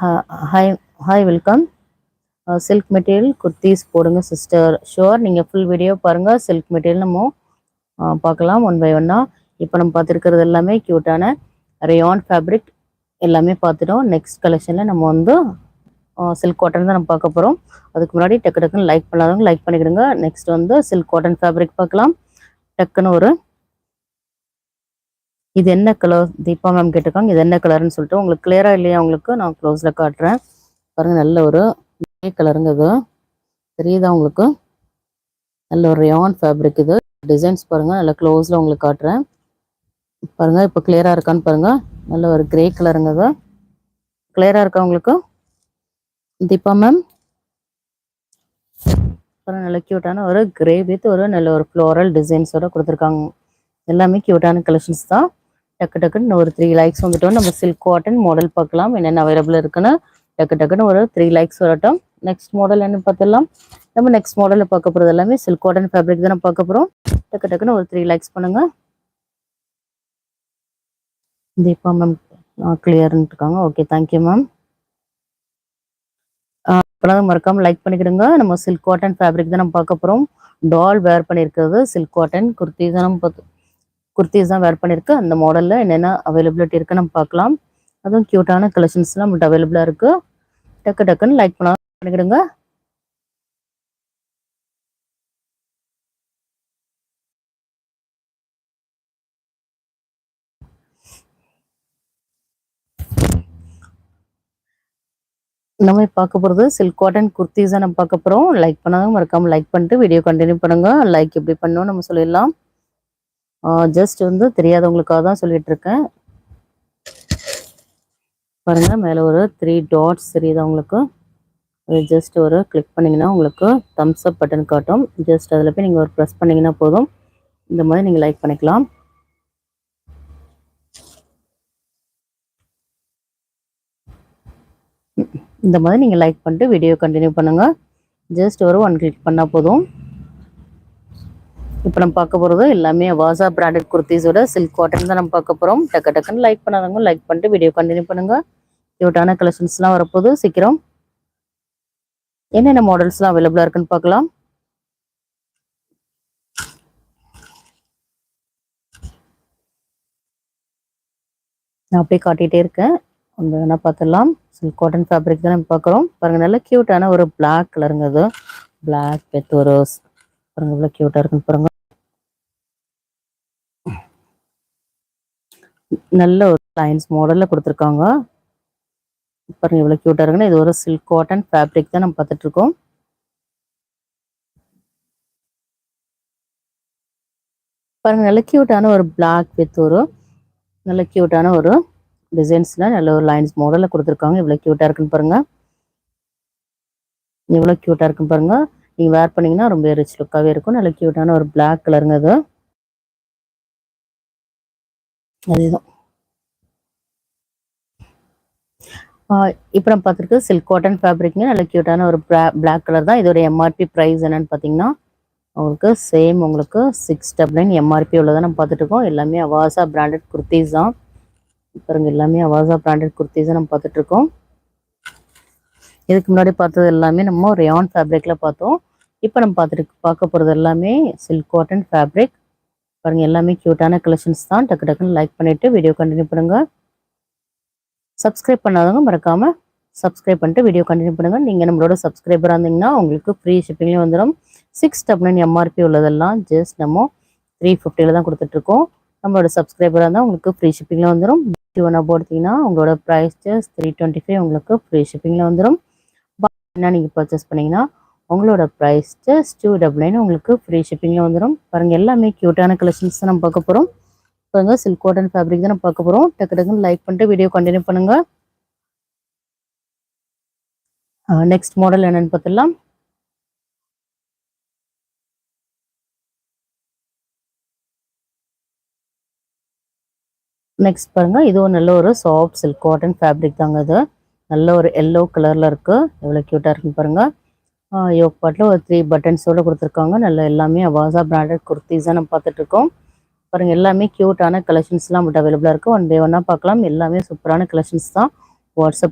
Hi hi welcome. Silk material kurtis போடுங்க sister. Sure நீங்கள் full video பாருங்கள். சில்க் மெட்டீரியல் நம்ம பார்க்கலாம் ஒன் பை ஒன்னாக. இப்போ நம்ம பார்த்துருக்கிறது எல்லாமே க்யூட்டான ரேயான் ஃபேப்ரிக் எல்லாமே பார்த்துட்டோம். நெக்ஸ்ட் கலெக்ஷனில் நம்ம வந்து சில்க் காட்டன் தான் நம்ம பார்க்க போகிறோம். அதுக்கு முன்னாடி டக்குன்னு லைக் பண்ணாதவங்க லைக் பண்ணிக்கிடுங்க. நெக்ஸ்ட் வந்து சில்க் காட்டன் ஃபேப்ரிக் பார்க்கலாம். டக்குன்னு ஒரு இது என்ன கலர் தீபா மேம் கேட்டிருக்காங்க. இது என்ன கலர்னு சொல்லிட்டு உங்களுக்கு கிளியராக இல்லையா? உங்களுக்கு நான் க்ளோஸில் காட்டுறேன் பாருங்கள். நல்ல ஒரு கிரே கலருங்க. இது தெரியுதா உங்களுக்கு? நல்ல ஒரு ரேயான் ஃபேப்ரிக். இது டிசைன்ஸ் பாருங்கள். நல்ல க்ளோஸில் உங்களுக்கு காட்டுறேன் பாருங்கள். இப்போ கிளியராக இருக்கான்னு பாருங்கள். நல்ல ஒரு கிரே கலருங்க. இது கிளியராக இருக்கா உங்களுக்கு தீபா மேம்? பாருங்கள், நல்ல க்யூட்டான ஒரு கிரே வித் ஒரு நல்ல ஒரு ஃப்ளோரல் டிசைன்ஸோட கொடுத்துருக்காங்க. எல்லாமே க்யூட்டான கலெக்ஷன்ஸ் தான். டக்குன்னு ஒரு 3 லைக்ஸ் வந்துட்டோம். நம்ம சில்க் காட்டன் மாடல் பார்க்கலாம் என்னென்ன அவைலபிள் இருக்குன்னு. டக்குன்னு ஒரு 3 லைக்ஸ் வரட்டும். நெக்ஸ்ட் மாடல் என்ன பார்த்துடலாம். நம்ம நெக்ஸ்ட் மாடலில் பார்க்க போகிறது எல்லாமே சில்க் காட்டன் ஃபேப்ரிக் தான் நம்ம பார்க்க போகிறோம். டக்குன்னு ஒரு 3 லைக்ஸ் பண்ணுங்க. தீபா மேம் கிளியர்னு இருக்காங்க. Okay, thank you ma'am. இப்போலாம் மறக்காமல் லைக் பண்ணிக்கிடுங்க. நம்ம சில்க் காட்டன் ஃபேப்ரிக் தான் நம்ம பார்க்க போகிறோம். டால் வேர் பண்ணியிருக்கிறது சில்க் காட்டன் குர்த்தி தான் நம்ம குர்த்திஸ் தான் வேர் பண்ணியிருக்கு. அந்த மாடலில் என்னென்ன அவைலபிலிட்டி இருக்குது நம்ம பார்க்கலாம். அதுவும் க்யூட்டான கலெக்ஷன்ஸ்லாம் நம்மள்ட்ட அவைலபிளாக இருக்குது. டக்குன்னு லைக் பண்ணிக்கிடுங்க. நம்ம பார்க்க போகிறது சில்க் காட்டன் குர்த்திஸ் தான் நம்ம பார்க்க போகிறோம். லைக் பண்ணாலும் மறக்காமல் லைக் பண்ணிட்டு வீடியோ கண்டினியூ பண்ணுங்க. லைக் எப்படி பண்ணணும் நம்ம சொல்லிடலாம். ஜஸ்ட் வந்து தெரியாதவங்களுக்காக தான் சொல்லிட்டு இருக்கேன். பாருங்க, மேலே ஒரு 3 டாட்ஸ் தெரியுதா உங்களுக்கு? ஜஸ்ட் ஒரு கிளிக் பண்ணிங்கன்னா உங்களுக்கு தம்ஸ் அப் பட்டன் காட்டும். ஜஸ்ட் அதில் போய் நீங்கள் ஒரு ப்ரெஸ் பண்ணிங்கன்னா போதும். இந்த மாதிரி நீங்கள் லைக் பண்ணிக்கலாம். இந்த மாதிரி நீங்கள் லைக் பண்ணிட்டு வீடியோ கண்டினியூ பண்ணுங்கள். ஜஸ்ட் ஒரு 1 கிளிக் பண்ணால் போதும். இப்போ நம்ம பார்க்க போகிறது எல்லாமே வாசா பிராண்டட் குர்த்திஸோட சில்க் காட்டன் தான் நம்ம பார்க்க போகிறோம். டக்குன்னு லைக் பண்ணாதவங்க லைக் பண்ணிட்டு வீடியோ கண்டினியூ பண்ணுங்கள். க்யூட்டான கலெக்ஷன்ஸ்லாம் வரப்போகுது. சீக்கிரம் என்னென்ன மாடல்ஸ்லாம் அவைலபிளாக இருக்குன்னு பார்க்கலாம். நான் அப்படியே காட்டிகிட்டே இருக்கேன். ஒன்று வேணா பார்த்துடலாம். சில்க் காட்டன் ஃபேப்ரிக் தான் நம்ம பார்க்குறோம். பாருங்கள், நல்ல க்யூட்டான ஒரு பிளாக் கலருங்க. அது பிளாக் வித் ஒரு பாருங்கள் இவ்வளோ க்யூட்டாக இருக்குன்னு பாருங்கள். நல்ல ஒரு லைன்ஸ் மாடலில் கொடுத்துருக்காங்க. பாருங்க இவ்வளோ க்யூட்டாக இருக்குன்னு. இது ஒரு சில்க் காட்டன் ஃபேப்ரிக் தான் நம்ம பார்த்துட்டு இருக்கோம். பாருங்க, நல்ல க்யூட்டான ஒரு பிளாக் வித் ஒரு நல்ல க்யூட்டான ஒரு டிசைன்ஸ்ல நல்ல ஒரு லைன்ஸ் மாடலில் கொடுத்துருக்காங்க. இவ்வளோ க்யூட்டாக இருக்குன்னு பாருங்க. எவ்வளோ க்யூட்டாக இருக்குன்னு பாருங்க. நீங்கள் வேர் பண்ணீங்கன்னா ரொம்ப ரிச் லுக்காகவே இருக்கும். நல்ல க்யூட்டான ஒரு பிளாக் கலருங்க. அது அதுதான் இப்போ நம்ம பார்த்துருக்கு சில்க் காட்டன் ஃபேப்ரிக்ங்க. நல்ல க்யூட்டான ஒரு பிளாக் கலர் தான். இதோட எம்ஆர்பி ப்ரைஸ் என்னன்னு பார்த்தீங்கன்னா உங்களுக்கு சேம் உங்களுக்கு 699 எம்ஆர்பி உள்ளதான் நம்ம பார்த்துட்டு இருக்கோம். எல்லாமே அவாசா பிராண்டட் குர்த்திஸ் தான். பாருங்க, எல்லாமே அவாசா பிராண்டட் குர்த்திஸ் தான் நம்ம பார்த்துட்டு இருக்கோம். இதுக்கு முன்னாடி பார்த்தது எல்லாமே நம்ம ரேயான் ஃபேப்ரிக்ல பார்த்தோம். இப்போ நம்ம பார்க்க போகிறது எல்லாமே சில்க் காட்டன் ஃபேப்ரிக். பாருங்க, எல்லாமே க்யூட்டான கலெக்ஷன்ஸ் தான். டக்குன்னு லைக் பண்ணிட்டு வீடியோ கண்டினியூ பண்ணுங்க. சப்ஸ்கிரைப் பண்ணாதவங்க மறக்காம சப்ஸ்கிரைப் பண்ணிட்டு வீடியோ கண்டினியூ பண்ணுங்க. நீங்கள் நம்மளோட சப்ஸ்கிரைபராக இருந்தீங்கன்னா உங்களுக்கு ஃப்ரீ ஷிப்பிங்லேயும் வந்துடும். 699 எம்ஆர்பி உள்ளதெல்லாம் ஜஸ்ட் நம்ம 350 தான் கொடுத்துட்ருக்கோம். நம்மளோட சப்ஸ்கிரைபராக இருந்தால் உங்களுக்கு ஃப்ரீ ஷிப்பிங்கில் வந்துடும். ஒன்றா போட்டிங்கன்னா உங்களோட ப்ரைஸ் ஜஸ்ட் 325 உங்களுக்கு ஃப்ரீ ஷிப்பிங்கில் வந்துடும். என்ன நீங்கள் பர்ச்சேஸ் பண்ணிங்கன்னா உங்களோட ப்ரைஸ் ஜஸ்ட் 299 உங்களுக்கு ஃப்ரீ ஷிப்பிங்கில் வந்துடும். பாருங்கள், எல்லாமே க்யூட்டான கலெக்ஷன்ஸ் தான் நம்ம பார்க்க போகிறோம். பாருங்க, சில்க் காட்டன் ஃபேப்ரிக் தான் நம்ம பார்க்க போகிறோம். டக்குன்னு லைக் பண்ணிட்டு வீடியோ கண்டினியூ பண்ணுங்க. நெக்ஸ்ட் மாடல் என்னன்னு பார்த்துடலாம். நெக்ஸ்ட் பாருங்க, இதுவும் நல்ல ஒரு சாஃப்ட் சில்க் காட்டன் ஃபேப்ரிக் தாங்க. இது நல்ல ஒரு எல்லோ கலர்ல இருக்கு. எவ்வளோ க்யூட்டா இருக்குன்னு பாருங்க. யோக் பாட்டில் ஒரு 3 பட்டன்ஸோட கொடுத்துருக்காங்க. நல்ல எல்லாமே அவாசா பிராண்டட் குர்த்திஸ் தான் நம்ம பார்த்துட்டு இருக்கோம். பாருங்க, எல்லாமே க்யூட்டான கலெக்ஷன்ஸ்லாம் நம்மகிட்ட அவைலபிளாக இருக்கு. ஒன் பை ஒன்னா பார்க்கலாம். எல்லாமே சூப்பரான கலெக்ஷன்ஸ் தான். வாட்ஸ்அப்